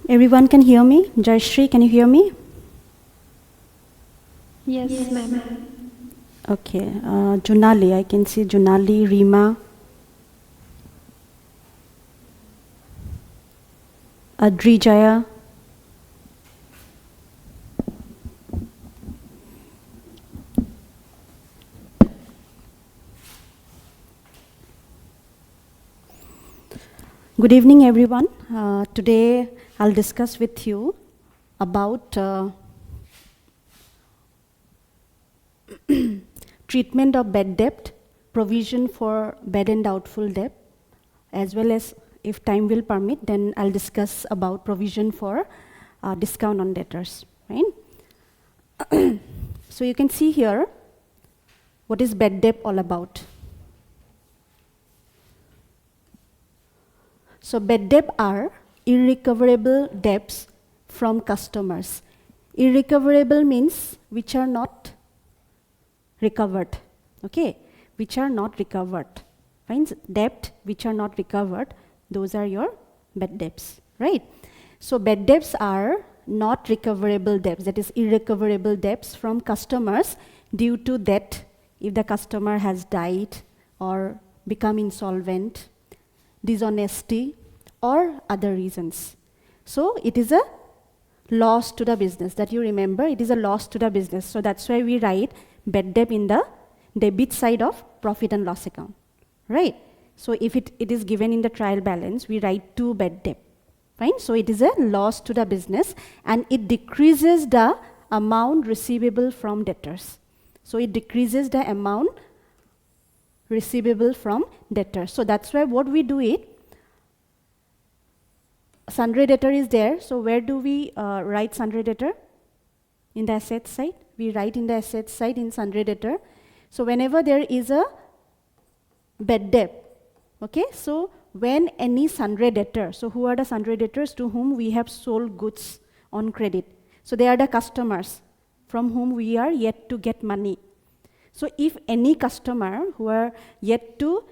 Everyone can hear me? Jayashree, can you hear me? Yes, ma'am. Okay. Junali, I can see Junali, Rima, Adrijaya. Good evening, everyone. Today I'll discuss with you about treatment of bad debt, provision for bad and doubtful debt, as well as, if time will permit, then I'll discuss about provision for discount on debtors, right? So you can see here, what is bad debt all about? So bad debt are irrecoverable debts from customers. Irrecoverable means which are not recovered, okay? Which are not recovered. Fine? Debt which are not recovered, those are your bad debts, right? So bad debts are not recoverable debts, that is irrecoverable debts from customers due to that if the customer has died or become insolvent, dishonesty, or other reasons. So it is a loss to the business. That you remember, it is a loss to the business. So that's why we write bad debt in the debit side of profit and loss account, right? So if it is given in the trial balance, we write 2 bad debt, fine? So it is a loss to the business and it decreases the amount receivable from debtors. So it decreases the amount receivable from debtors. So that's why what we do it, sundry debtor is there. So where do we write sundry debtor? In the asset side. We write in the asset side in sundry debtor. So whenever there is a bad debt, okay, so when any sundry debtor, so who are the sundry debtors? To whom we have sold goods on credit. So they are the customers from whom we are yet to get money. So if any customer who are yet to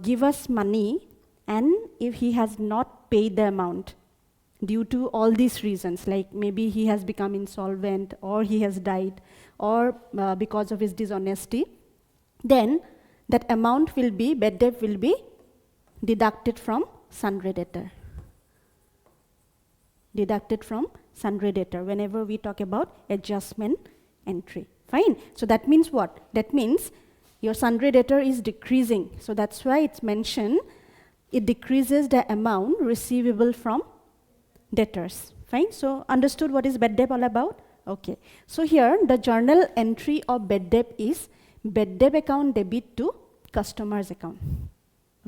give us money, and if he has not paid the amount due to all these reasons, like maybe he has become insolvent or he has died or because of his dishonesty, then that amount will be, bad debt will be deducted from sundry debtor. Deducted from sundry debtor whenever we talk about adjustment entry. Fine. So that means what? That means your sundry debtor is decreasing. So that's why it's mentioned it decreases the amount receivable from debtors. Fine. So understood what is bad debt all about? Okay. So here the journal entry of bad debt is bad debt account debit to customer's account.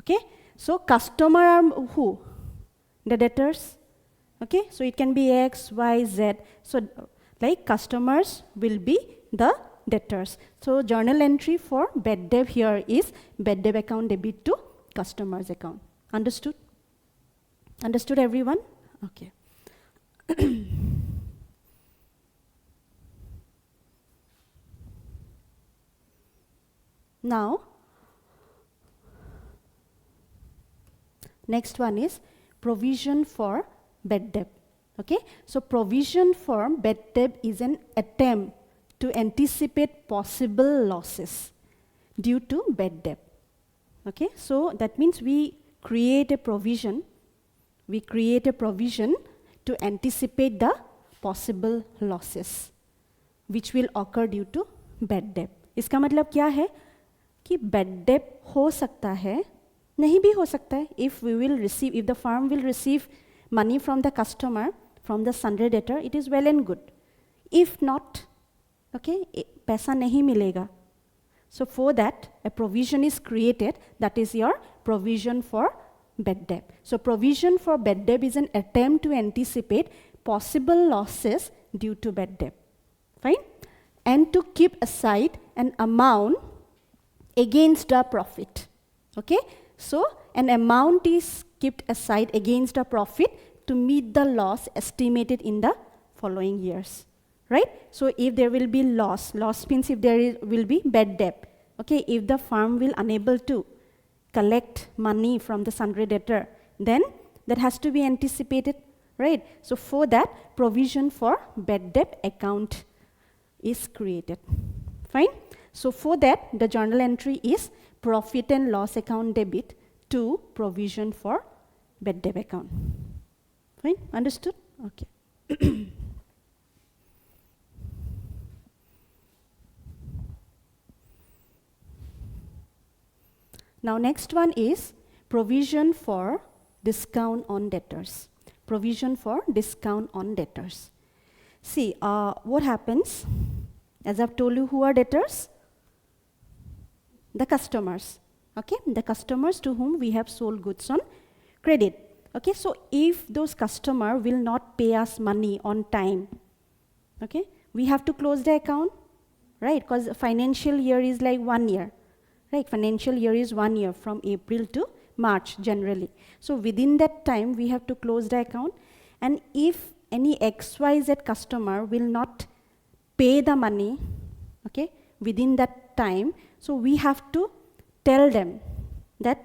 Okay. So customer are who? The debtors. Okay. So it can be X, Y, Z. So like customers will be the debtors. So journal entry for bad debt here is bad debt account debit to customer's account. Understood? Understood everyone? Okay. Now, next one is provision for bad debt. Okay? So provision for bad debt is an attempt to anticipate possible losses due to bad debt. Okay, so that means we create a provision. We create a provision to anticipate the possible losses which will occur due to bad debt. इसका मतलब क्या है कि bad debt हो सकता है, नहीं भी हो सकता है. If we will receive, if the firm will receive money from the customer, from the sundry debtor, it is well and good. If not, okay, पैसा नहीं मिलेगा. So for that, a provision is created, that is your provision for bad debt. So provision for bad debt is an attempt to anticipate possible losses due to bad debt. Fine? And to keep aside an amount against the profit. Okay? So an amount is kept aside against the profit to meet the loss estimated in the following years. Right? So if there will be loss means if there will be bad debt. Okay, if the firm will unable to collect money from the sundry debtor, then that has to be anticipated, right? So for that, provision for bad debt account is created. Fine? So for that, the journal entry is profit and loss account debit to provision for bad debt account. Fine? Understood? Okay. Now next one is provision for discount on debtors. Provision for discount on debtors. See, what happens? As I've told you, who are debtors? The customers. Okay, the customers to whom we have sold goods on credit. Okay, so if those customers will not pay us money on time, okay, we have to close the account, right? Because financial year is like 1 year. Right, financial year is 1 year from April to March generally. So within that time, we have to close the account. And if any XYZ customer will not pay the money, okay, within that time, so we have to tell them that,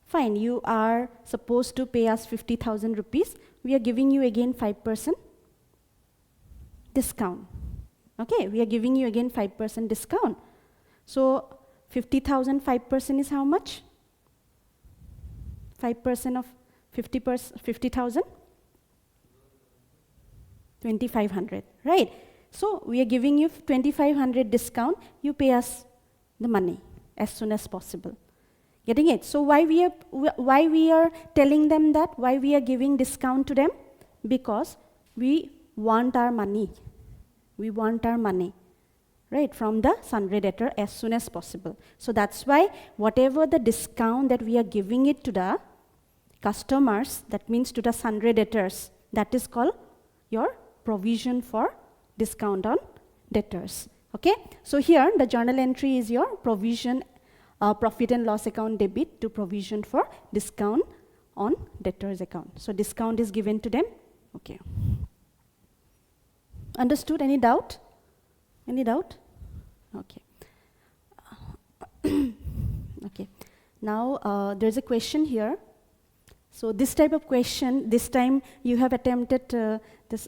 fine, you are supposed to pay us 50,000 rupees. We are giving you again 5% discount. Okay, we are giving you again 5% discount. So 50,000, 5% is how much? 5% of 50,000? 2,500, right? So we are giving you 2,500 discount. You pay us the money as soon as possible. Getting it? So why we are telling them that? Why we are giving discount to them? Because we want our money. We want our money. Right, from the sundry debtor as soon as possible. So that's why whatever the discount that we are giving it to the customers, that means to the sundry debtors, that is called your provision for discount on debtors. Okay, so here the journal entry is your provision, profit and loss account debit to provision for discount on debtors account. So discount is given to them. Okay. Understood? Any doubt? Any doubt? Okay. Okay. Now there's a question here. So this type of question, this time you have attempted this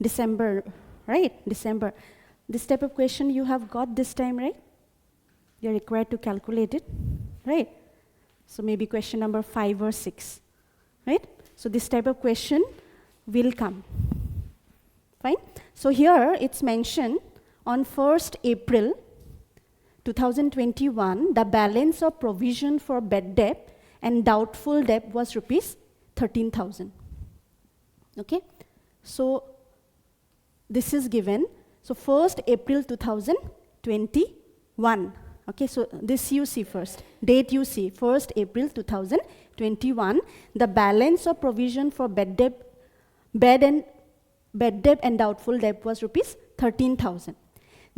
December, right? December. This type of question you have got this time, right? You're required to calculate it, right? So maybe question number 5 or 6, right? So this type of question will come. Fine? So here it's mentioned, on 1st April 2021, the balance of provision for bad debt and doubtful debt was rupees 13,000. Okay? So this is given. So 1st April 2021. Okay, so this you see first. Date you see, 1st April 2021. The balance of provision for bad debt and doubtful debt was rupees 13,000.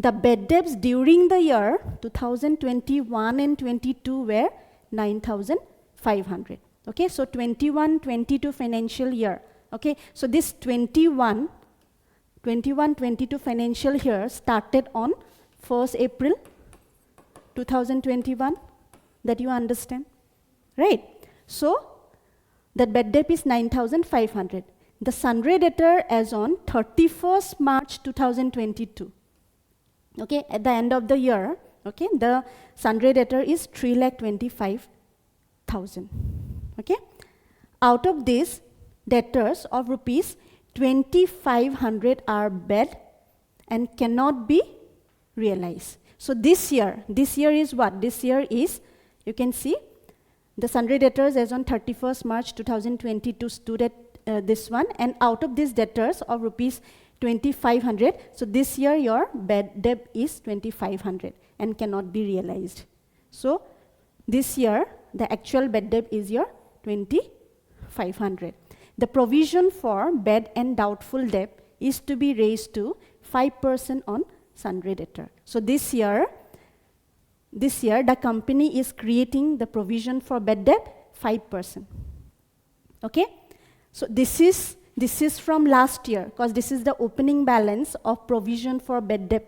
The bad debts during the year 2021 and 22 were 9,500. Okay, so 21-22 financial year. Okay, so this 21-22 financial year started on 1st April 2021. That you understand, right? So that bad debt is 9,500. The sundry debtor as on 31st March 2022. Okay, at the end of the year, okay, the sundry debtor is 3,25,000. Okay, out of this, debtors of rupees 2,500 are bad and cannot be realized. So this year is what? This year is, you can see, the sundry debtors as on 31st March 2022 stood at this one, and out of these debtors of rupees 2,500, so this year your bad debt is 2,500 and cannot be realized. So this year the actual bad debt is your 2,500. The provision for bad and doubtful debt is to be raised to 5% on sundry debtor. So this year the company is creating the provision for bad debt 5%. Okay, so this is from last year, because this is the opening balance of provision for bad debt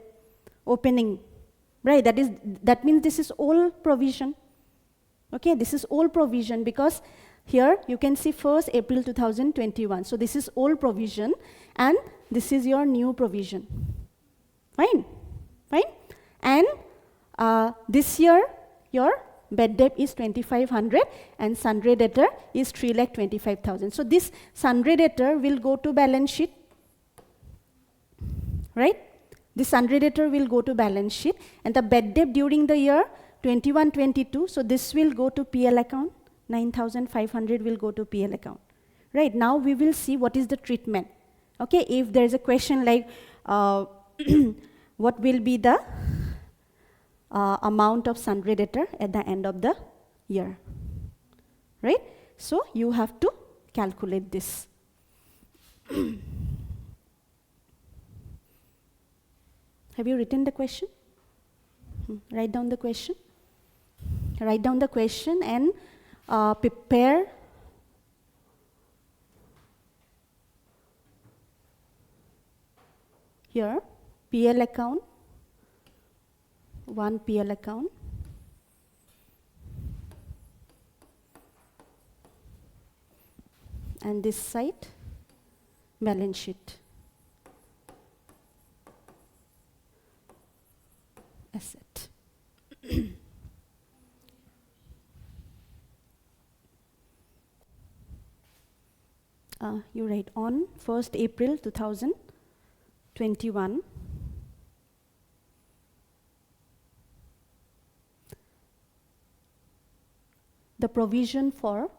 opening, right? That means this is all provision. Okay, this is old provision because here you can see 1st April 2021. So this is old provision and this is your new provision. Fine, fine. And this year your bad debt is 2,500 and sundry debtor is 3,25,000. So this sundry debtor will go to balance sheet, right? This sundry debtor will go to balance sheet and the bad debt during the year 21-22, so this will go to PL account, 9,500 will go to PL account. Right, now we will see what is the treatment. Okay, if there is a question like what will be the amount of sundry debtor at the end of the year, right? So you have to calculate this. Have you written the question? Write down the question. Write down the question and prepare here PL account, one PL account, and this side balance sheet, asset. You write on 1st April 2021, the provision for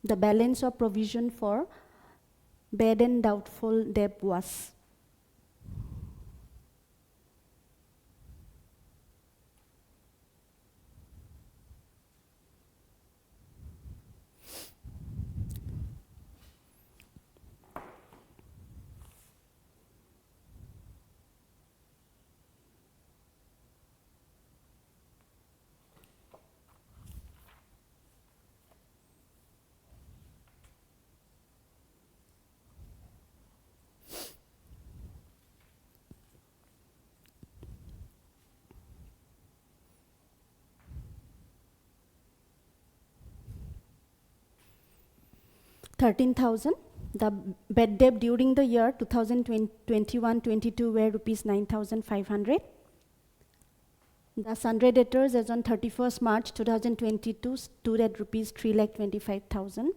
the balance of provision for bad and doubtful debt was $13,000. The bad debt during the year 2021-22 were rupees 9,500. The sundry debtors as on 31st March 2022 stood at rupees 3,25,000.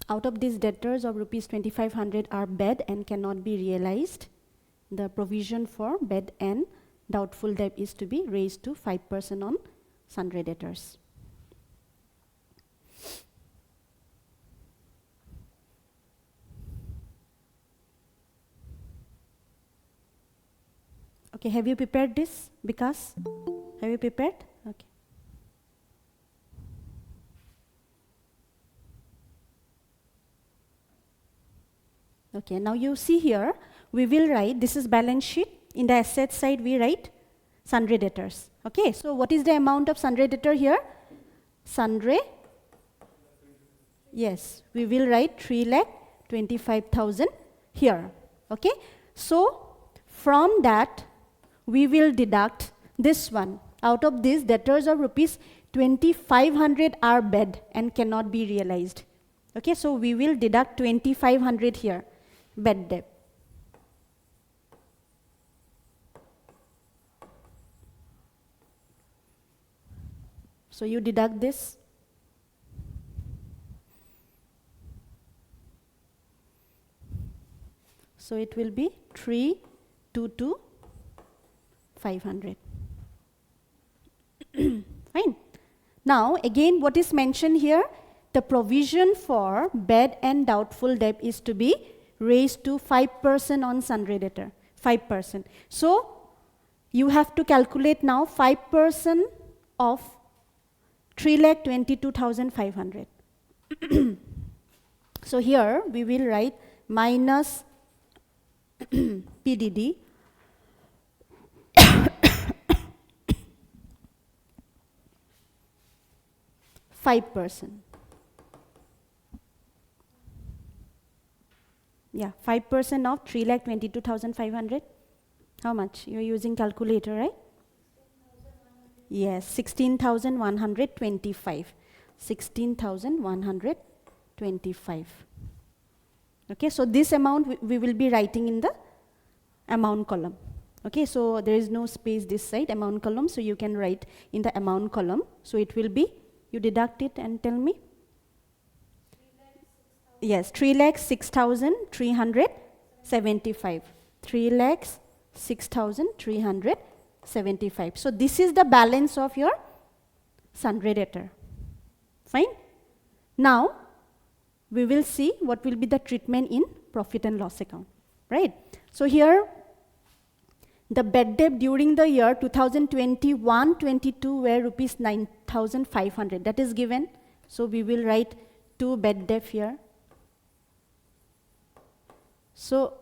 Out of these debtors of rupees 2,500 are bad and cannot be realized. The provision for bad and doubtful debt is to be raised to 5% on sundry debtors. Okay, have you prepared this? Vikas, have you prepared? Okay. Okay, now you see here, we will write, this is balance sheet. In the asset side, we write sundry debtors. Okay, so what is the amount of sundry debtor here? Sundry, yes, we will write 3,25,000 here. Okay, so from that, we will deduct this one. Out of this, debtors of rupees 2,500 are bad and cannot be realized. Okay, so we will deduct 2,500 here. Bad debt. So you deduct this. So it will be 322,500. Fine. Now again, what is mentioned here? The provision for bad and doubtful debt is to be raised to 5% on sundry debtor, 5%. So you have to calculate now 5% of 3,22,500. So here we will write minus PDD 5%. Yeah, 5% of 3,22,500. How much? You're using calculator, right? Yes, 16,125. 16,125. Okay, so this amount we will be writing in the amount column. Okay, so there is no space this side, amount column, so you can write in the amount column. So it will be, you deduct it and tell me. Yes, 3,06,375. 3,06,375. So this is the balance of your sundry debtor. Fine. Now we will see what will be the treatment in profit and loss account. Right. So here the bad debt during the year 2021-22 were rupees 9,500. That is given. So we will write 2 bad debt here. So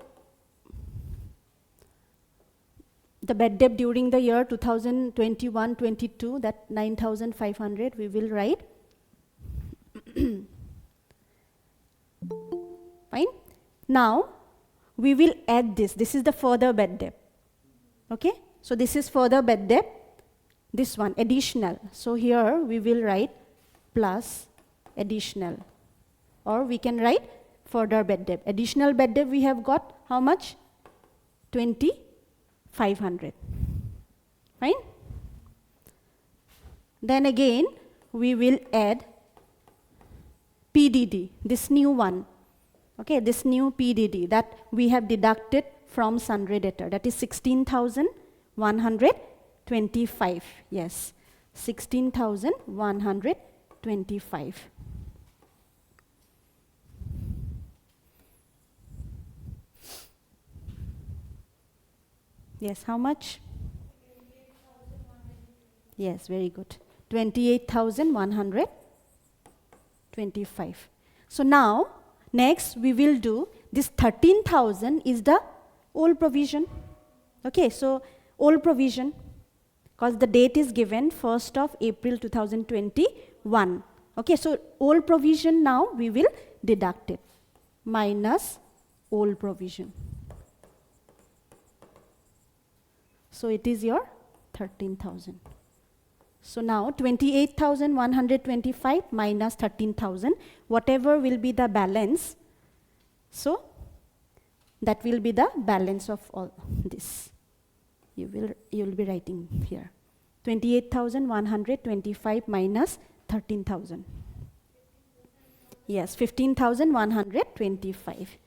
the bad debt during the year 2021-22, that 9,500, we will write. Fine. Now we will add this. This is the further bad debt. Okay. So this is further bad debt. This one additional. So here we will write plus additional, or we can write further bad debt. Additional bad debt we have got how much? 2,500. Fine. Then again we will add PDD, this new one. Okay, this new PDD that we have deducted from sundry debtor, that is 16,125. Yes, 16,125. Yes, how much? Yes, very good. 28,125. So now, next we will do this 13,000 is the old provision. Okay, so old provision, because the date is given 1st of April 2021. Okay, so old provision now we will deduct it minus old provision. So it is your 13,000. So now 28,125 minus 13,000, whatever will be the balance, so that will be the balance of all this. You will be writing here 28,125 minus 13,000. Yes, 15,125.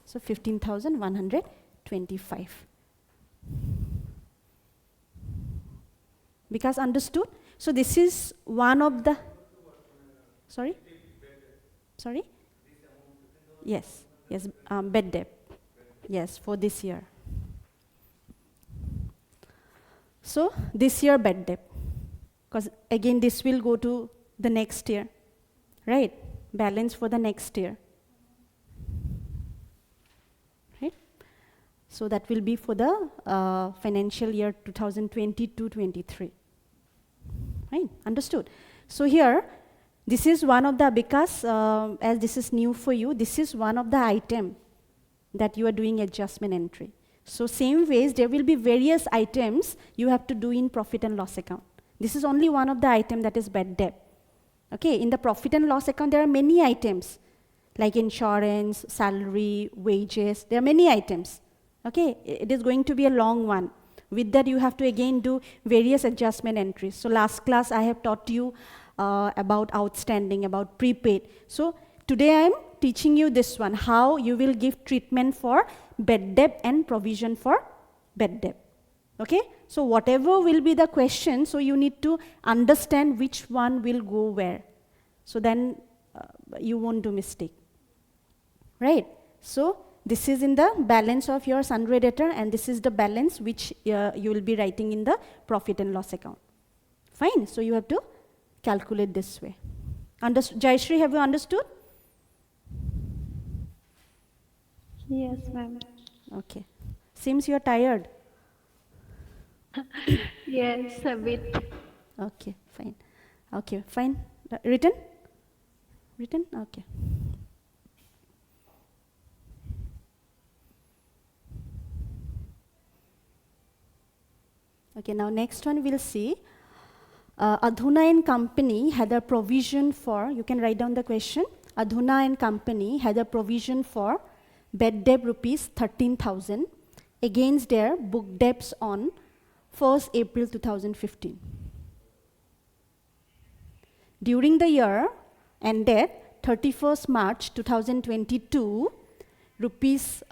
So 15,125. Because understood? So this is one of the, sorry? Sorry? Yes, yes, bad debt. Yes, for this year. So this year bad debt, because again this will go to the next year, right? Balance for the next year, right? So that will be for the financial year 2022-23. Right? Understood? So here, this is one of the, because as this is new for you, this is one of the item that you are doing adjustment entry. So same ways, there will be various items you have to do in profit and loss account. This is only one of the item, that is bad debt. Okay, in the profit and loss account, there are many items like insurance, salary, wages, there are many items. Okay, it is going to be a long one. With that, you have to again do various adjustment entries. So last class, I have taught you about outstanding, about prepaid. So today, I am teaching you this one, how you will give treatment for bad debt and provision for bad debt. Okay? So whatever will be the question, so you need to understand which one will go where. So then you won't do mistake. Right? So this is in the balance of your sundry debtor, and this is the balance which you will be writing in the profit and loss account. Fine. So you have to calculate this way. Jayashree, have you understood? Yes, ma'am. Okay. Seems you are tired. Yes, a bit. Okay, fine. Okay, fine. Written? Written? Okay. Okay, now next one we'll see. Adhuna and Company had a provision for, you can write down the question. Adhuna and Company had a provision for bad debt rupees 13,000 against their book debts on 1st April 2015. During the year ended 31st March 2022, rupees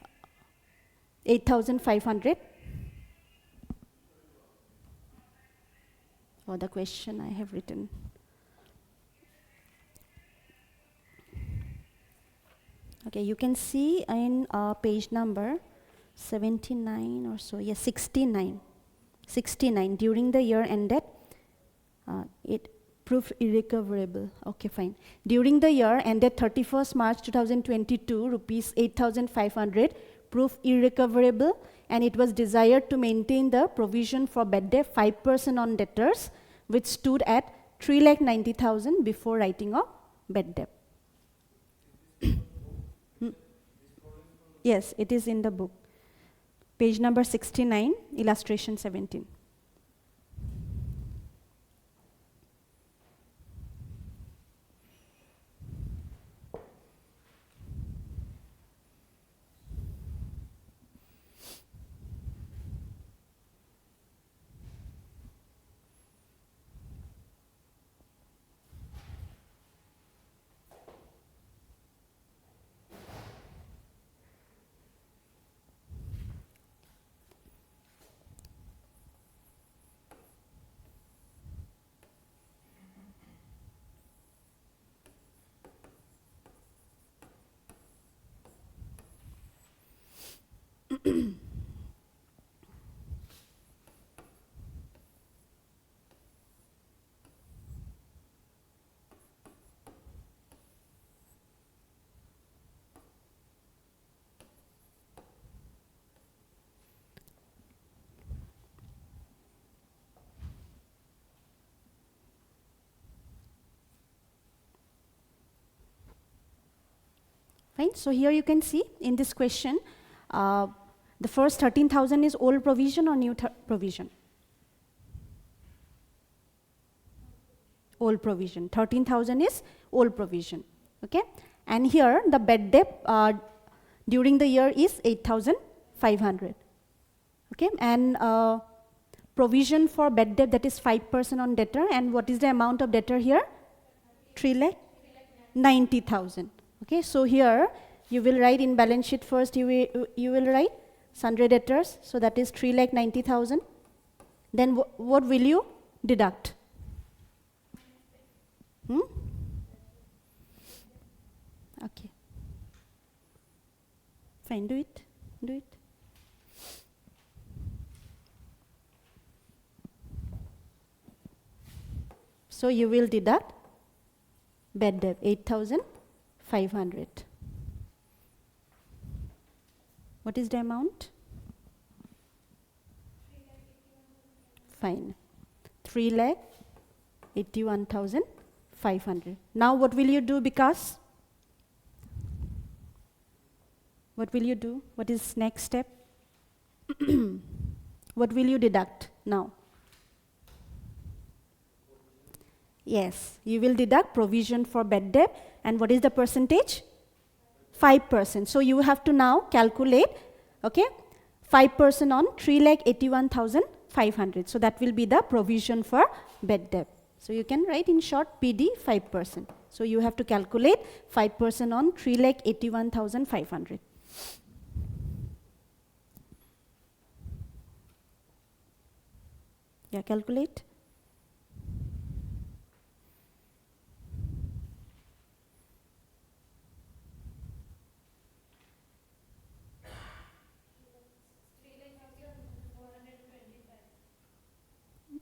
8,500. Oh, the question I have written. Okay, you can see in page number 79 or so. Yes, 69. 69. During the year ended, it proved irrecoverable. Okay, fine. During the year ended 31st March 2022, rupees 8,500 proved irrecoverable, and it was desired to maintain the provision for bad debt 5% on debtors, which stood at 3,90,000 before writing of bad debt. Yes, it is in the book. Page number 69, illustration 17. Fine. So here you can see in this question, the first 13,000 is old provision or new provision? Old provision. 13,000 is old provision. Okay. And here the bad debt during the year is 8,500. Okay. And provision for bad debt, that is 5% on debtor. And what is the amount of debtor here? 3,90,000. Okay, so here you will write in balance sheet first, you will write sundry debtors, so that is 3,90,000. Then what will you deduct? Okay. Fine, do it. Do it. So you will deduct bad debt, 8,500. What is the amount? Fine. 3,81,500. Now what will you do, because? What will you do? What is next step? What will you deduct now? Yes, you will deduct provision for bad debt, and what is the percentage? 5%. So you have to now calculate, okay, 5% on 3,81,500. So that will be the provision for bad debt. So you can write in short PD 5%. So you have to calculate 5% on 3,81,500. Yeah, calculate.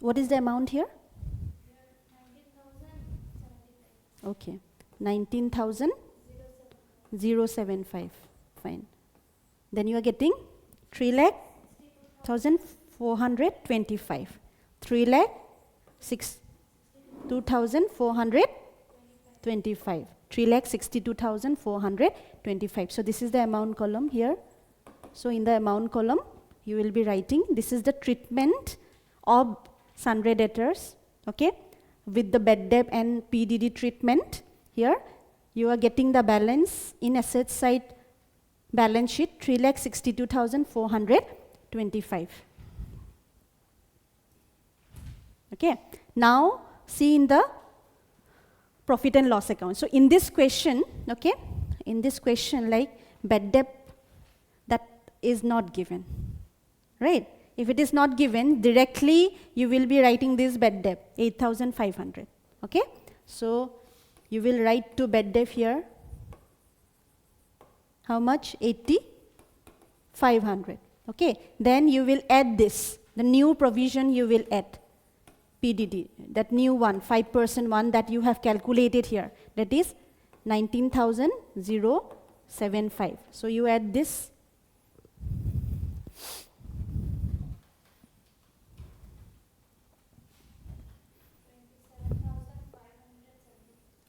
What is the amount here? 19,075. Okay, 19,075. Fine. Then you are getting 3,0425. 3,02,425. 25. 3,62,425. So this is the amount column here. So in the amount column, you will be writing, this is the treatment of sundry debtors, okay, with the bad debt and PDD treatment. Here, you are getting the balance in asset side balance sheet, 3,62,425. Okay, now see in the profit and loss account. So in this question, okay, in this question, like bad debt, that is not given, right? If it is not given, directly you will be writing this bad debt, 8,500, okay? So you will write to bad debt here, how much? 8,500, okay? Then you will add this, the new provision you will add, PDD, that new one, 5% one that you have calculated here, that is 19,075. So you add this.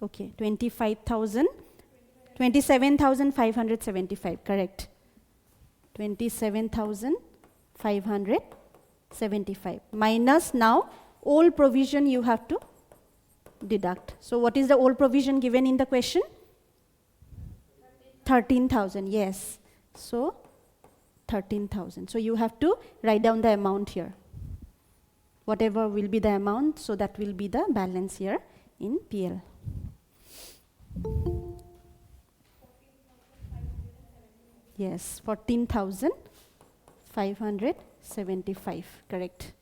Okay, 27,575, correct. 27,575 minus now old provision you have to deduct. So what is the old provision given in the question? 13,000, yes. So 13,000. So you have to write down the amount here. Whatever will be the amount, so that will be the balance here in PL. Yes, 14,575, correct.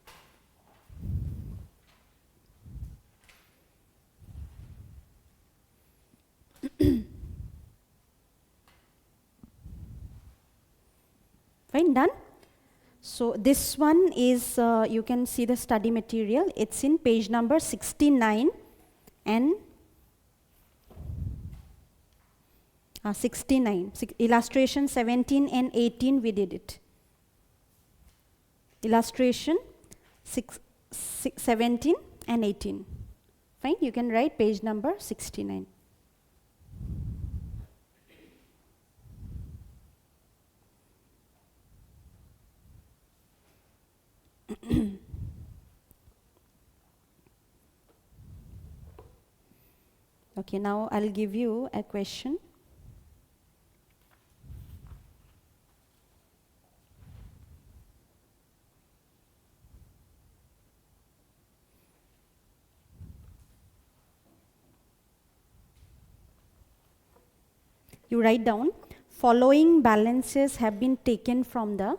Fine, done. So this one is, you can see the study material. It's in page number 69 and 69. Illustration 17 and 18 we did it. Illustration 17 and 18. Fine, you can write page number 69. Okay, now I'll give you a question. You write down, following balances have been taken from the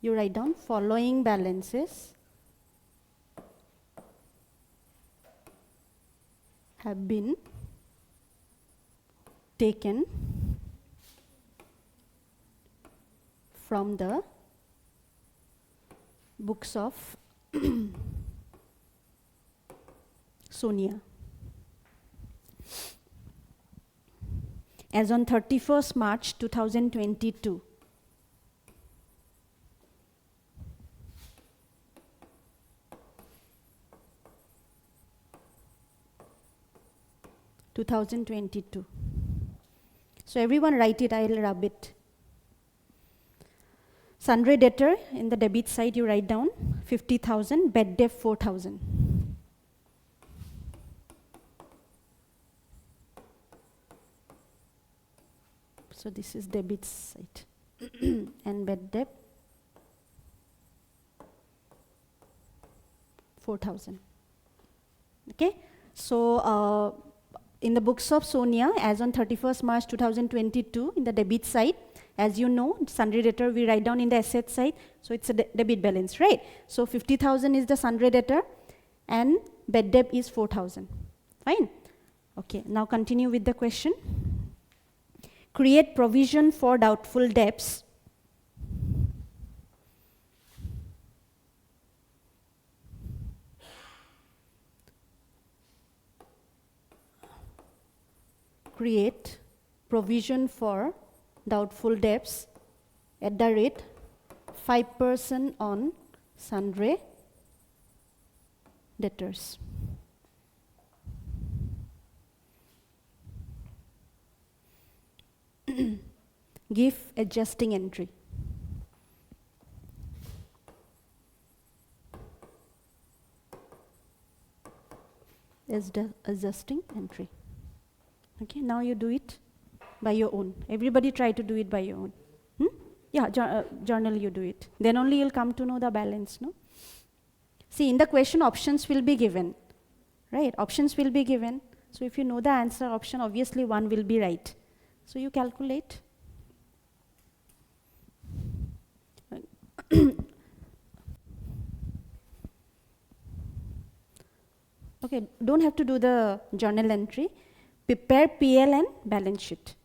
you write down following balances have been taken from the books of Sonia as on 31st March 2022. So everyone write it, I'll rub it. Sundry debtor, in the debit side you write down 50,000, bad debt 4,000. So this is debit side. And bad debt 4,000. Okay, so in the books of Sonia, as on 31st March 2022, in the debit side, as you know, sundry debtor we write down in the asset side, so it's a debit balance, right? So 50,000 is the sundry debtor, and bad debt is 4,000. Fine. Okay, now continue with the question. Create provision for doubtful debts. create provision for doubtful debts at the rate 5% on sundry debtors. Give adjusting entry. Is the adjusting entry. Okay, now you do it by your own. Everybody try to do it by your own. Yeah, journal you do it. Then only you'll come to know the balance, no? See, in the question, options will be given, right? Options will be given. So if you know the answer option, obviously one will be right. So you calculate. Okay, don't have to do the journal entry. Prepare PL and balance sheet.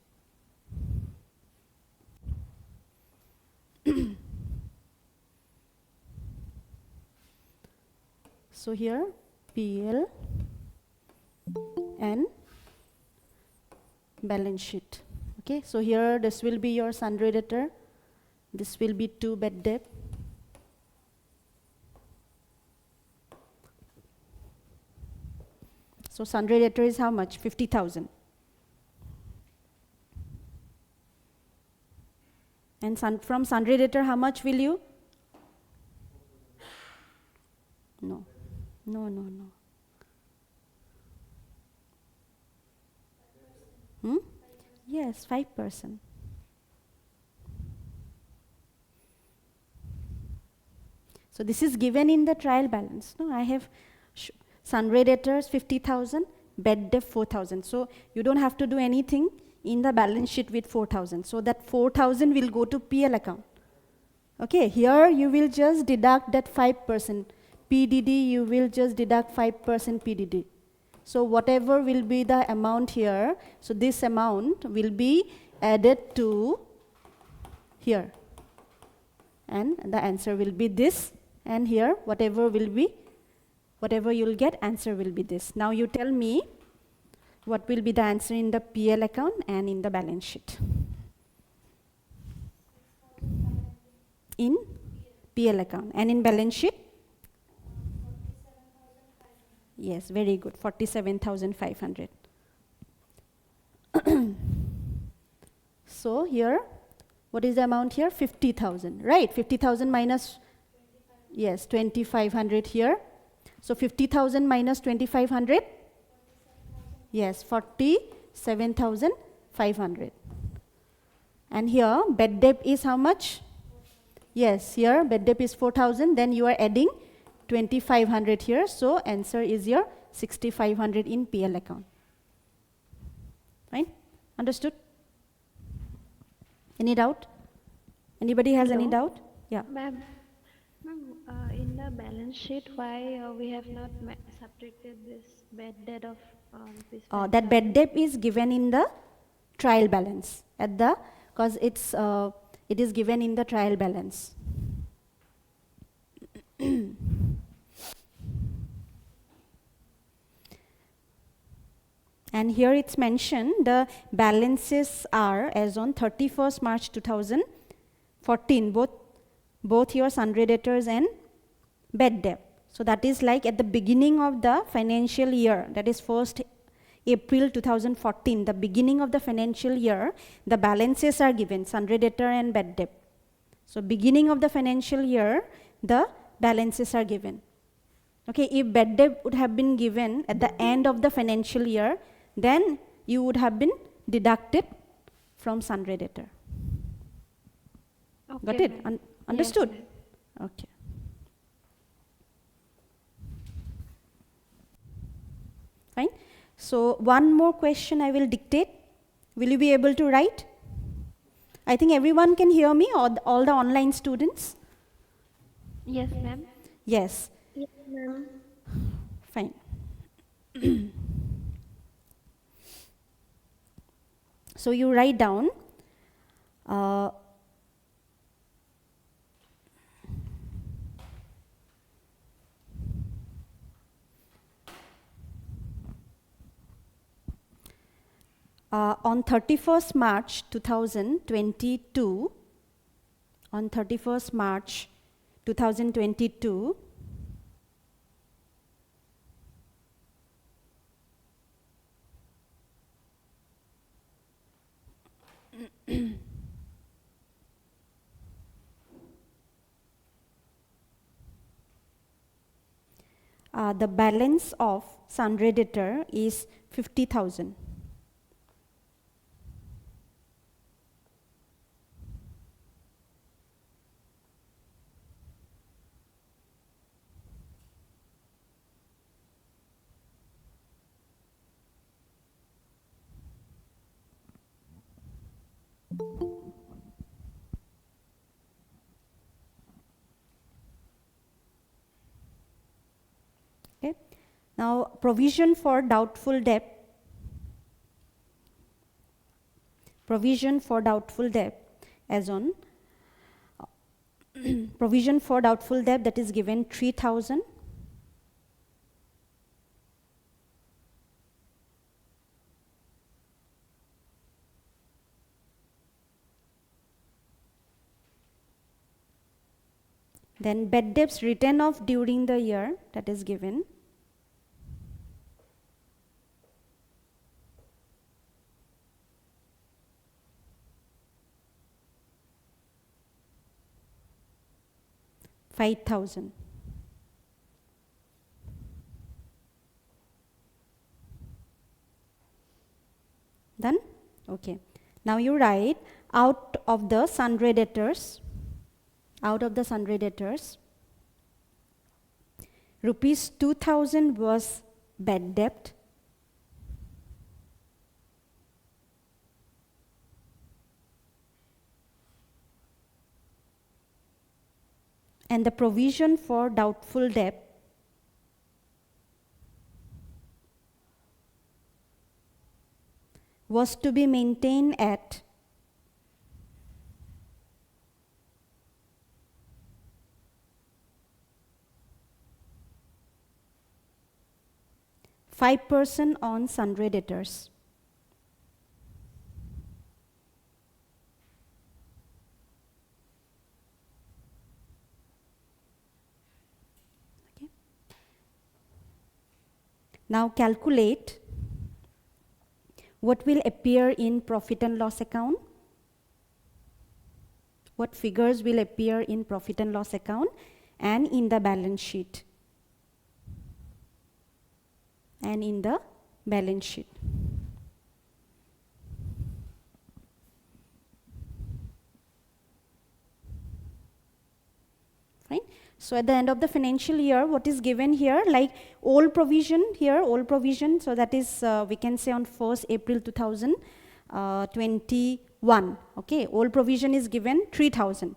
So here PL and balance sheet. Okay, so here this will be your sundry debtor. This will be 2 bad debt. So sundry debtor is how much? 50,000. And from sundry debtor, how much will you? No. Yes, 5%. So this is given in the trial balance. No, I have sundry debtors 50,000, bad debt 4,000. So you don't have to do anything in the balance sheet with 4,000. So that 4,000 will go to PL account. Okay, here you will just deduct that 5%. PDD, you will just deduct 5% PDD. So whatever will be the amount here, so this amount will be added to here. And the answer will be this. And here, whatever you'll get, answer will be this. Now you tell me what will be the answer in the PL account and in the balance sheet. In PL account and in balance sheet? Yes, very good, 47,500. So here, what is the amount here? 50,000, right? 50,000 minus, yes, 2,500 here. So 50,000 minus 2,500? Yes, 47,500. And here, bad debt is how much? Yes, here, bad debt is 4,000. Then you are adding 2,500 here. So answer is your 6,500 in PL account. Fine? Understood? Any doubt? Anybody has any doubt? Yeah. Ma'am, in the balance sheet, why we have not subtracted this bad debt of this? That bad debt is given in the trial balance at the, because it is given in the trial balance. And here it's mentioned the balances are as on 31st March 2014, both your sundry debtors and bad debt. So that is like at the beginning of the financial year, that is 1st April 2014, the beginning of the financial year, the balances are given, sundry debtor and bad debt. So beginning of the financial year, the balances are given. Okay, if bad debt would have been given at the end of the financial year, then you would have been deducted from sundry debtor. Okay, Got it? Understood? Yes, okay. Fine. So one more question I will dictate. Will you be able to write? I think everyone can hear me, or all the online students? yes, ma'am. Yes. Yes, ma'am. Fine. So you write down On 31st March 2022, on 31st March 2022, the balance of sundry debtor is 50,000. Okay. Now, provision for doubtful debt. Provision for doubtful debt as on provision for doubtful debt, that is given 3,000. Then bad debts written off during the year, that is given. $5,000. Done? Okay. Now you write out of the sundry debtors, rupees 2,000 was bad debt. And the provision for doubtful debt was to be maintained at 5% on sundry debtors. Okay. Now calculate what will appear in profit and loss account. What figures will appear in profit and loss account and in the balance sheet. And in the balance sheet. Fine. So at the end of the financial year, what is given here, like old provision here, old provision, so that is we can say on 1st April 2021. Okay, old provision is given 3,000.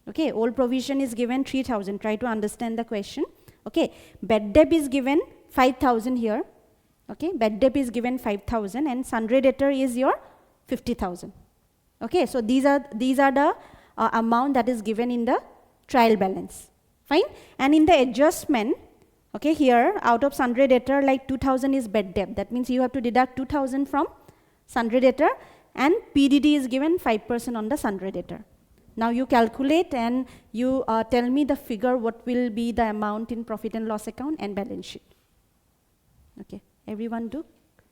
Okay, old provision is given 3,000. Try to understand the question. Okay, bad debt is given 5,000 here. Okay, bad debt is given 5,000 and sundry debtor is your 50,000. Okay, so these are the amount that is given in the trial balance. Fine. And in the adjustment, okay, here out of sundry debtor, like 2,000 is bad debt. That means you have to deduct 2,000 from sundry debtor, and PDD is given 5% on the sundry debtor. Now you calculate and you tell me the figure, what will be the amount in profit and loss account and balance sheet. Okay, everyone do.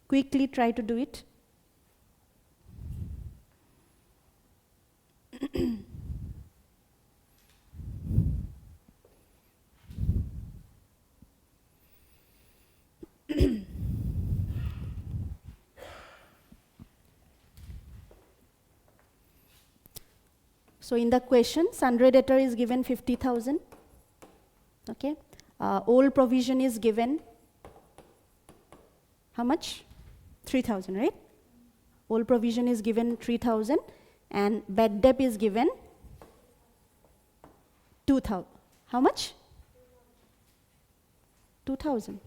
Quickly try to do it. So in the question, sundry debtor is given 50,000. Okay, old provision is given how much? 3,000, right? Old provision is given 3,000 and bad debt is given 2,000. How much? 2,000.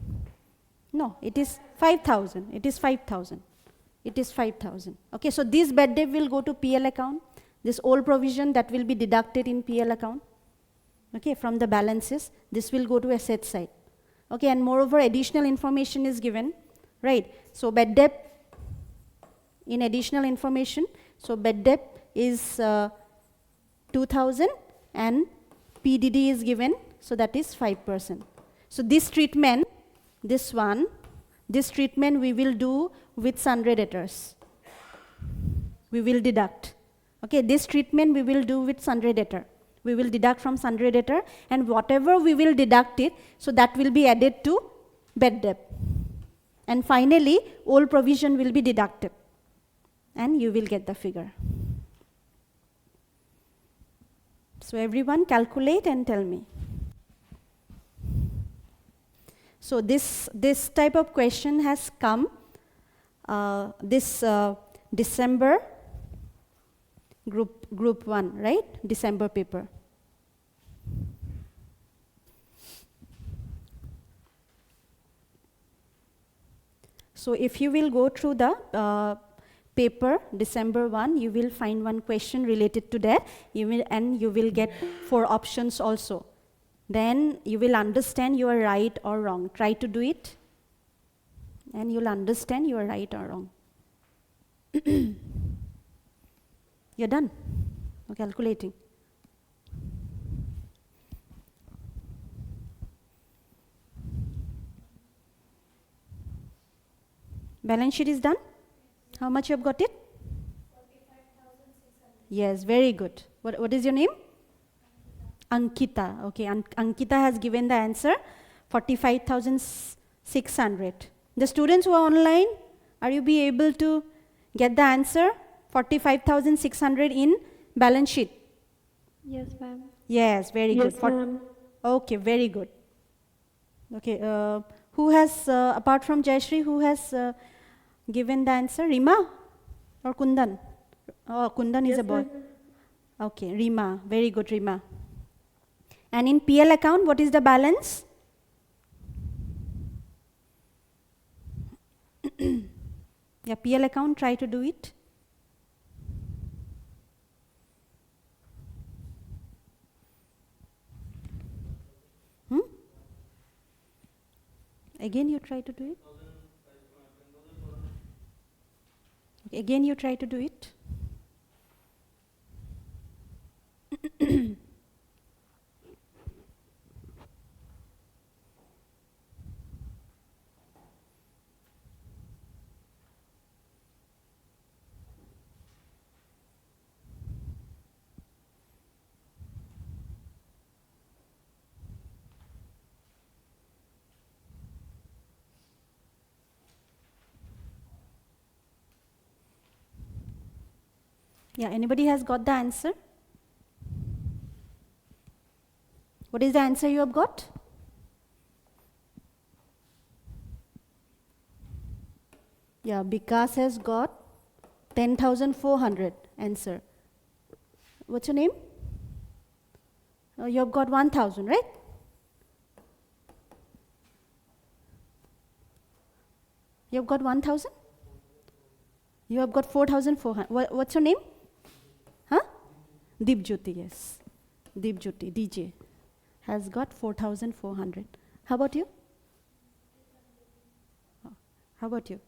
No, it is 5,000. It is 5,000. It is 5,000. Okay, so this bad debt will go to PL account. This old provision that will be deducted in PL account. Okay, from the balances, this will go to asset side. Okay, and moreover, additional information is given, right? So bad debt in additional information. So bed debt is 2000 and PDD is given, so that is 5%. So this treatment, this treatment we will do with sundry debtors. We will deduct. Okay, this treatment we will do with sundry debtor. We will deduct from sundry debtor, and whatever we will deduct it, so that will be added to bed debt. And finally, old provision will be deducted, and you will get the figure. So everyone calculate and tell me. So this type of question has come this December group 1, right? December paper. So if you will go through the paper, December 1, you will find one question related to that, and you will get 4 options also. Then you will understand you are right or wrong. Try to do it, and you'll understand you are right or wrong. You're done? Or calculating? Balance sheet is done? How much you have got it? 45,600. Yes, very good. What is your name? Ankita. Okay, Ankita has given the answer, 45,600. The students who are online, are you be able to get the answer? 45,600 in balance sheet. Yes, ma'am. Yes, very good. Yes, ma'am. Okay, very good. Okay, who has, apart from Jayashree, who has given the answer? Rima or Kundan? Oh, Kundan is a boy. Okay, Rima. Very good, Rima. And in PL account, what is the balance? Yeah, PL account, try to do it. Again, you try to do it. Okay, again, you try to do it. Yeah, anybody has got the answer? What is the answer you have got? Yeah, Vikas has got 10,400 answer. What's your name? You have got 1,000, right? You have got 1,000? You have got 4,400. What's your name? Huh? Deepjyoti, yes. Deepjyoti, DJ, has got 4,400. How about you? Oh, how about you?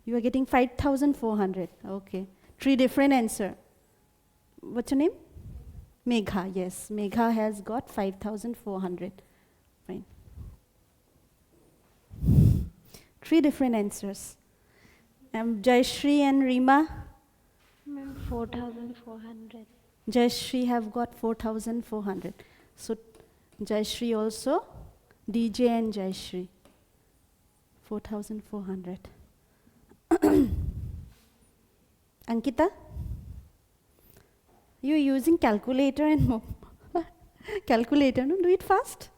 You are getting 5,400. Okay. 3 different answer. What's your name? Megha, yes. Megha has got 5,400. Fine. 3 different answers. Jayashree and Rima? 4,400. Jayashree have got 4,400. So Jayashree also, DJ and Jayashree, 4,400. Ankita? You are using calculator and calculator, no? Do it fast.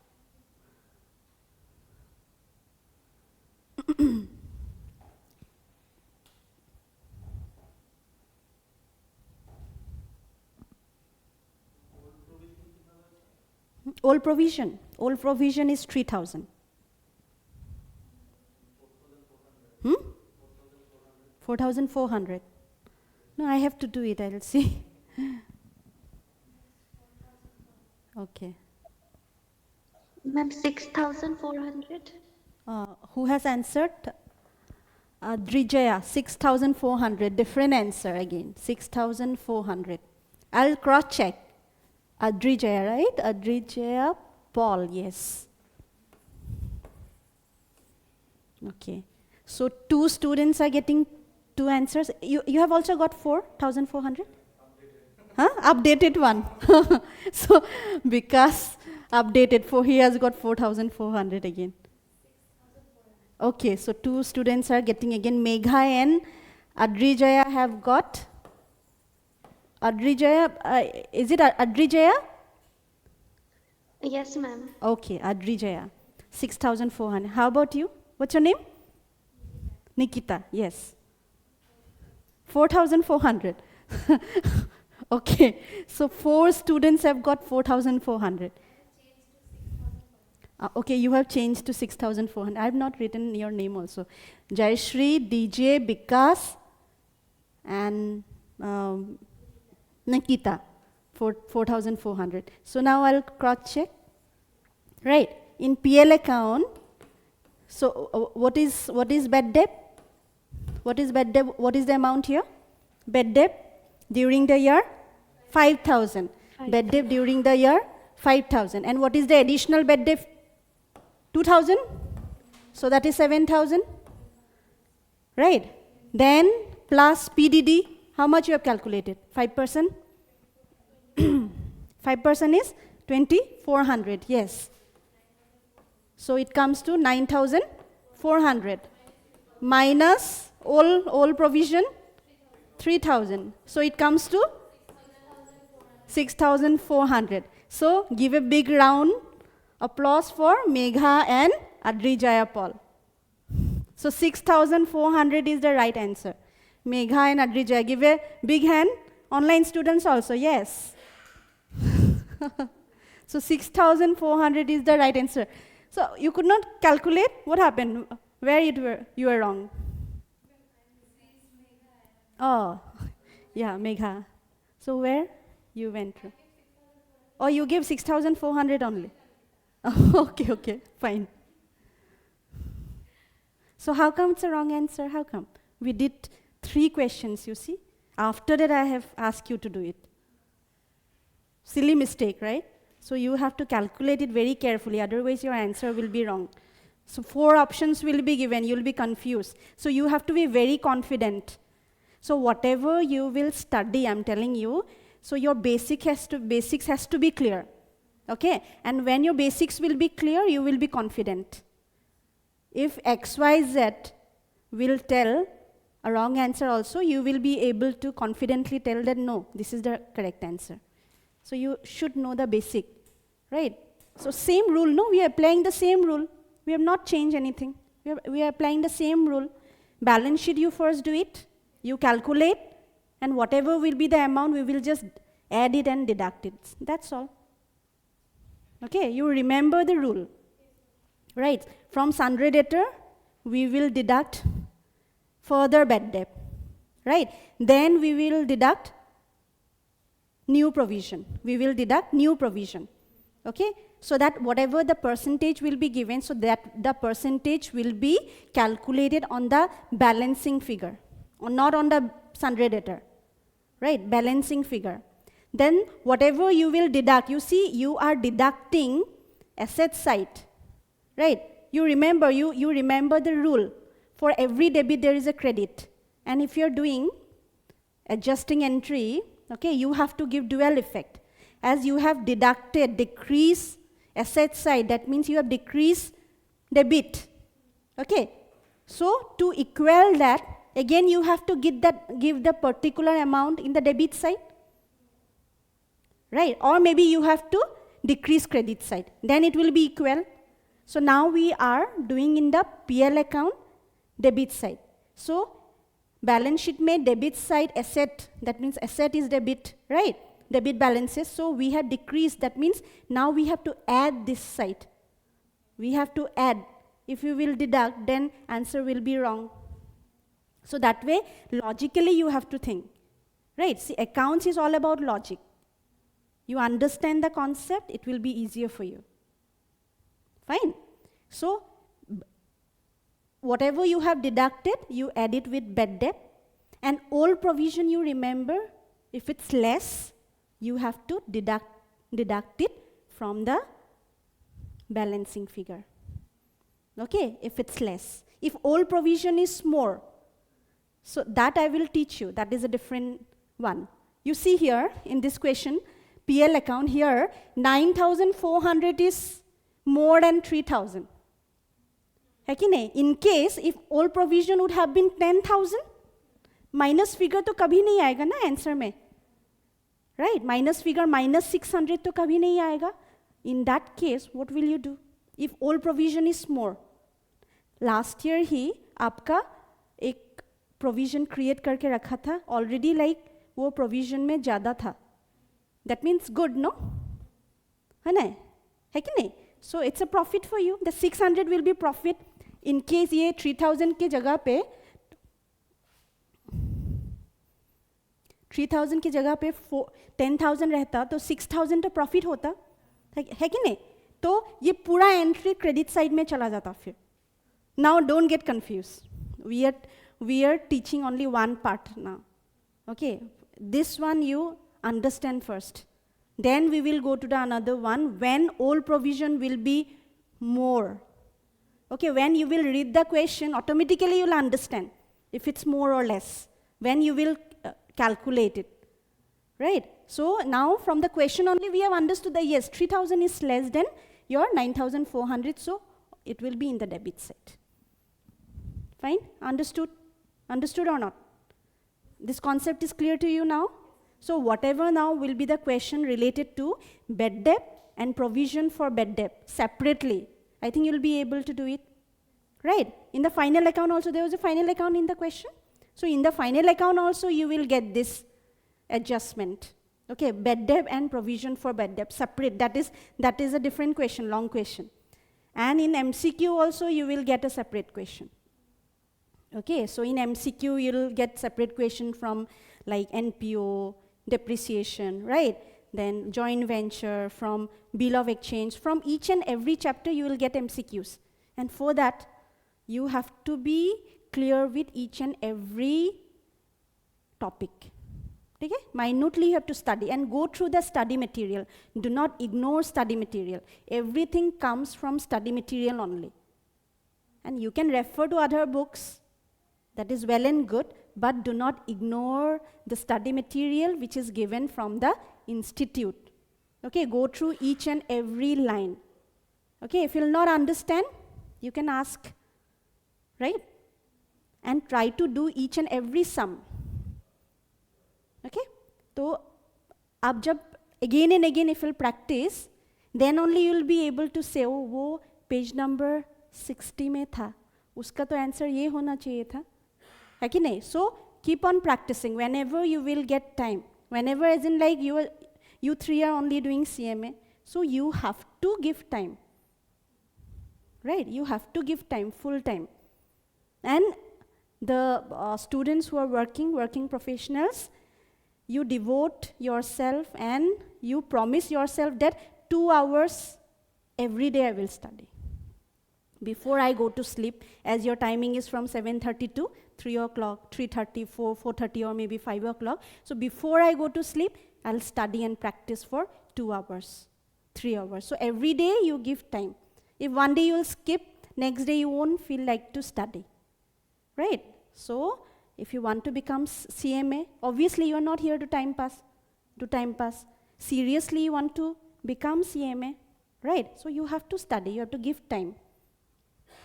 Old provision is 3,000. 4,400. No, I have to do it, I'll see. Okay. Ma'am, 6,400. Who has answered? Adrijaya, 6,400. Different answer again. 6,400. I'll cross check. Adrijaya, right? Adrijaya Paul, yes. Okay. So 2 students are getting 2 answers. You have also got 4,400? Huh? Updated one. So because updated, he has got 4,400 again. Okay, so 2 students are getting again. Megha and Adrijaya have got. Adrijaya, is it Adrijaya? Yes, ma'am. Okay, Adrijaya, 6,400. How about you? What's your name? Nikita, yes. 4,400. Okay, so 4 students have got 4,400. Okay, you have changed to 6,400. I have not written your name also. Jayashri, DJ, Bikas, and Nikita, 4,400. So now I'll cross check. Right, in PL account, so what is bad debt? What is bad debt? What is the amount here? Bad debt during the year? 5,000. Bad debt during the year? 5,000. And what is the additional bad debt? 2,000? So that is 7,000. Right. Then plus PDD, how much you have calculated? 5%? 5% is 2,400, yes. So it comes to 9,400 minus all provision 3,000. So it comes to 6,400. So give a big round applause for Megha and Adrijaya Paul. So 6,400 is the right answer. Megha and Adrijaya, give a big hand. Online students also, yes. So 6,400 is the right answer. So you could not calculate what happened, where you were wrong. Oh, yeah, Megha. So where you went wrong? Oh, you gave 6,400 only. Okay, fine. So how come it's a wrong answer? How come? We did 3 questions, you see. After that, I have asked you to do it. Silly mistake, right? So you have to calculate it very carefully, otherwise your answer will be wrong. So 4 options will be given, you'll be confused. So you have to be very confident. So whatever you will study, I'm telling you, so your basics has to be clear. Okay? And when your basics will be clear, you will be confident. If XYZ will tell a wrong answer also, you will be able to confidently tell that no, this is the correct answer. So you should know the basic, right? So same rule, no? We are applying the same rule. We have not changed anything. We are applying the same rule. Balance sheet, you first do it. You calculate, and whatever will be the amount, we will just add it and deduct it. That's all. Okay, you remember the rule. Right, from sundry debtor, we will deduct further bad debt. Right, then we will deduct new provision. We will deduct new provision. Okay, so that whatever the percentage will be given, so that the percentage will be calculated on the balancing figure, or not on the sundry debtor. Right, balancing figure. Then whatever you will deduct, you see, you are deducting asset side. Right, you remember the rule. For every debit there is a credit. And if you're doing adjusting entry, okay, you have to give dual effect. As you have deducted, decrease asset side, that means you have decreased debit. Okay, so to equal that, again you have to give the particular amount in the debit side. Right, or maybe you have to decrease credit side, then it will be equal. So now we are doing in the PL account debit side. So balance sheet may debit side asset, that means asset is debit, right? Debit balances, so we have decreased, that means now we have to add this side. We have to add. If you will deduct, then answer will be wrong. So that way, logically you have to think. Right, see, accounts is all about logic. You understand the concept, it will be easier for you. Fine. So whatever you have deducted, you add it with bad debt. And old provision, you remember, if it's less, you have to deduct it from the balancing figure. Okay, if it's less. If old provision is more, so that I will teach you. That is a different one. You see here in this question, PL account here, 9,400 is more than 3,000. है कि नहीं? In case if old provision would have been 10,000, minus figure तो कभी नहीं आएगा ना answer में. Right? Minus figure minus 600 तो कभी नहीं आएगा. In that case, what will you do? If old provision is more. Last year ही आपका एक provision create करके रखा था. Already like वो provision में ज़्यादा था. That means good, no? है ना? है कि नहीं? So it's a profit for you. The 600 will be profit. In case ये 3,000 के जगह पे 3,000 की जगह पे 10,000 रहता तो 6,000 तो प्रॉफिट होता है कि नहीं? तो ये पूरा एंट्री क्रेडिट साइड में चला जाता फिर. Now don't get confuse. We are teaching only one part now. Okay, this one you understand first. Then we will go to the another one when old provision will be more. Okay, when you will read the question, automatically you will understand if it's more or less. When you will calculate it, right? So now from the question only we have understood that yes, 3,000 is less than your 9,400, so it will be in the debit side. Fine? Understood? Understood or not? This concept is clear to you now? So whatever now will be the question related to bad debt and provision for bad debt separately. I think you'll be able to do it, right? In the final account also, there was a final account in the question. So in the final account also, you will get this adjustment. Okay, bad debt and provision for bad debt separate. That is a different question, long question. And in MCQ also, you will get a separate question. Okay, so in MCQ, you'll get separate question from like NPO, depreciation, right? Then joint venture, from bill of exchange. From each and every chapter, you will get MCQs. And for that, you have to be clear with each and every topic. Okay? Minutely you have to study and go through the study material. Do not ignore study material. Everything comes from study material only. And you can refer to other books. That is well and good, but do not ignore the study material which is given from the institute. Okay, go through each and every line. Okay, if you will not understand, you can ask, right? And try to do each and every sum. Okay, so ab jab again and again if you will practice, then only you will be able to say, oh, wo page number 60 में था, उसका तो answer ये होना चाहिए था. है कि नहीं? So keep on practicing whenever you will get time. Whenever, as in like you three are only doing CMA, so you have to give time. Right? You have to give time, full time. And the students who are working professionals, you devote yourself and you promise yourself that 2 hours every day I will study. Before I go to sleep, as your timing is from 7:30 to 3 o'clock, 3:30, 4:30, or maybe 5 o'clock. So before I go to sleep, I'll study and practice for 2 hours, 3 hours. So every day you give time. If one day you'll skip, next day you won't feel like to study, right? So if you want to become CMA, obviously you are not here to time pass. Seriously you want to become CMA, right? So you have to study, you have to give time.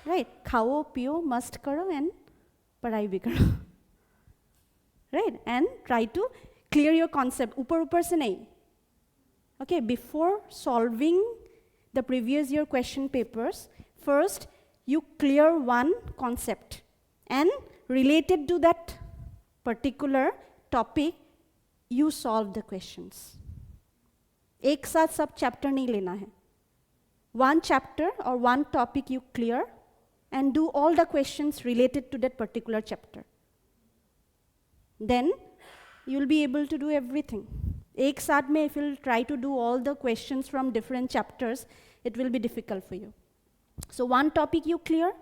Right? खाओ पियो मस्त करो and पढ़ाई भी करो. Right? And try to clear your concept. ऊपर से नहीं. Okay, before solving the previous year question papers, first you clear one concept and related to that particular topic, you solve the questions. एक साथ सब chapter नहीं लेना है. One chapter or one topic you clear and do all the questions related to that particular chapter. Then you'll be able to do everything. Ek saath mein, if you'll try to do all the questions from different chapters, it will be difficult for you. So one topic you clear,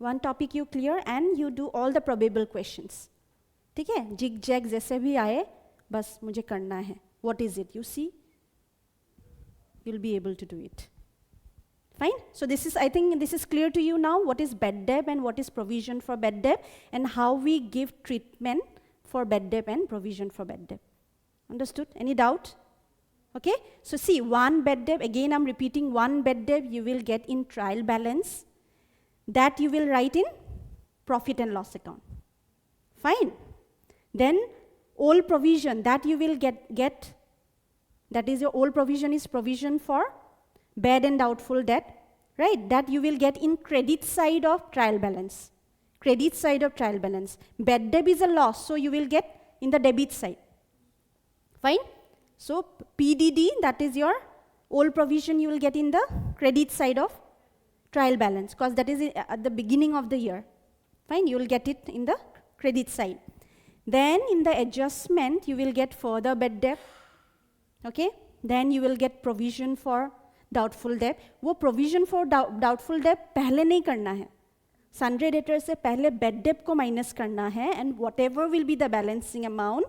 One topic you clear and you do all the probable questions. ठीक है, zig zag जैसे भी आए बस मुझे करना है. What is it? You see, you'll be able to do it. Fine. So this is, I think this is clear to you now. What is bad debt and what is provision for bad debt, and how we give treatment for bad debt and provision for bad debt. Understood? Any doubt? Okay. So see, one bad debt. Again, I'm repeating. One bad debt you will get in trial balance. That you will write in profit and loss account. Fine. Then all provision that you will get, that is your all provision is provision for bad and doubtful debt, right? That you will get in credit side of trial balance. Credit side of trial balance. Bad debt is a loss, so you will get in the debit side. Fine? So PDD, that is your all provision you will get in the credit side of trial balance, because that is at the beginning of the year. Fine, you will get it in the credit side. Then in the adjustment, you will get further bad debt. Okay? Then you will get provision for doubtful debt. वो provision for doubtful debt पहले नहीं करना है. Sundry debtor से पहले bad debt को minus करना है, and whatever will be the balancing amount,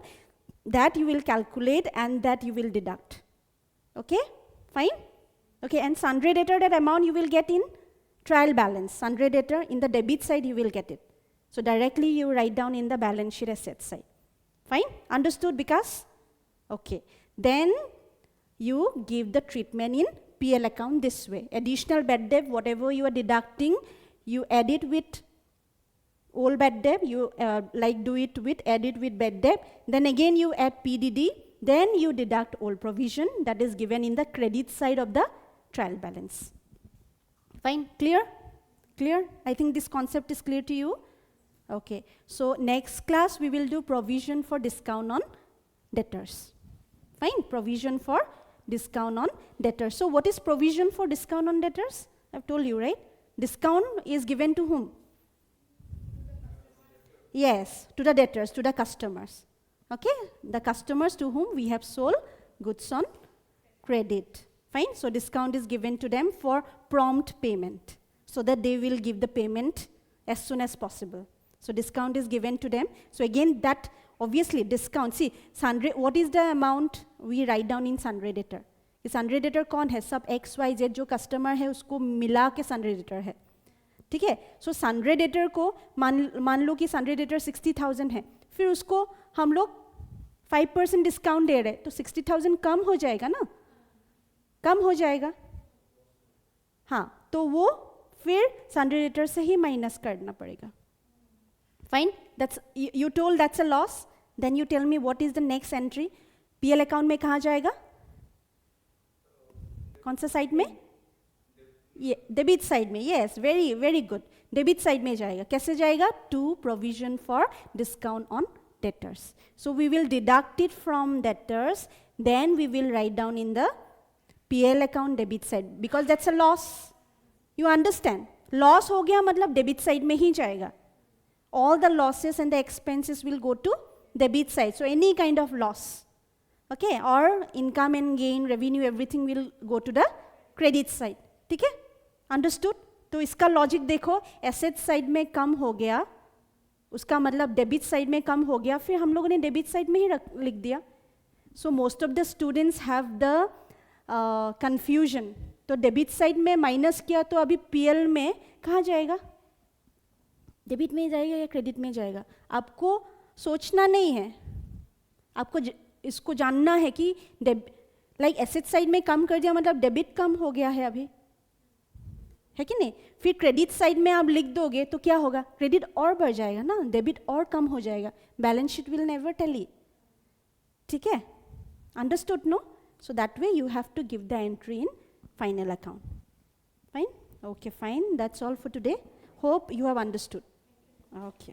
that you will calculate and that you will deduct. Okay? Fine? Okay, and sundry debtor, that amount you will get in trial balance. Sundry debtor, in the debit side you will get it. So directly you write down in the balance sheet asset side. Fine? Understood, because? Okay. Then you give the treatment in PL account this way. Additional bad debt, whatever you are deducting, you add it with all bad debt, you do it with, add it with bad debt. Then again you add PDD, then you deduct all provision that is given in the credit side of the trial balance. Fine? Clear? Clear? I think this concept is clear to you. Okay. So next class we will do provision for discount on debtors. Fine? Provision for discount on debtors. So what is provision for discount on debtors? I've told you, right? Discount is given to whom? Yes, to the debtors, to the customers. Okay? The customers to whom we have sold goods on credit. Fine? So discount is given to them for prompt payment, so that they will give the payment as soon as possible. So discount is given to them. So again, that obviously discount. See, sundry, what is the amount we write down in sundry debtor? Sundry debtor कौन है? सब X, Y, Z जो customer है उसको मिला के sundry debtor है. ठीक है? So sundry debtor को मान लो कि sundry debtor 60,000 है. फिर उसको हम लोग 5% discount दे रहे, तो 60,000 कम हो जाएगा ना? कम हो जाएगा. हाँ, तो वो फिर sundry debtor से ही minus करना पड़ेगा. Fine? That's, you told that's a loss. Then you tell me what is the next entry. PL account में कहाँ जाएगा? कौन सा साइड में? डेबिट साइड में. Yes, very very good. Debit side में जाएगा. कैसे जाएगा? To provision for discount on debtors. So we will deduct it from debtors. Then we will write down in the PL account debit side, because that's a loss. You understand? Loss हो गया मतलब debit side में ही जाएगा. All the losses and the expenses will go to debit side. So any kind of loss, okay, or income and gain, revenue, everything will go to the credit side. ठीक है? Understood? तो इसका logic देखो, asset side में कम हो गया, उसका मतलब debit side में कम हो गया, फिर हम लोगों ने debit side में ही लिख दिया. So most of the students have the confusion. तो debit side में minus किया तो अभी PL में कहाँ जाएगा? डेबिट में जाएगा या क्रेडिट में जाएगा? आपको सोचना नहीं है, आपको इसको जानना है कि लाइक एसेट साइड में कम कर दिया मतलब डेबिट कम हो गया है अभी, है कि नहीं? फिर क्रेडिट साइड में आप लिख दोगे तो क्या होगा? क्रेडिट और बढ़ जाएगा ना, डेबिट और कम हो जाएगा. Balance sheet will never tally. ठीक है? Understood no? So that way you have to give the entry in final account. Fine? Okay, fine. That's all for today. Hope you have understood. Okay.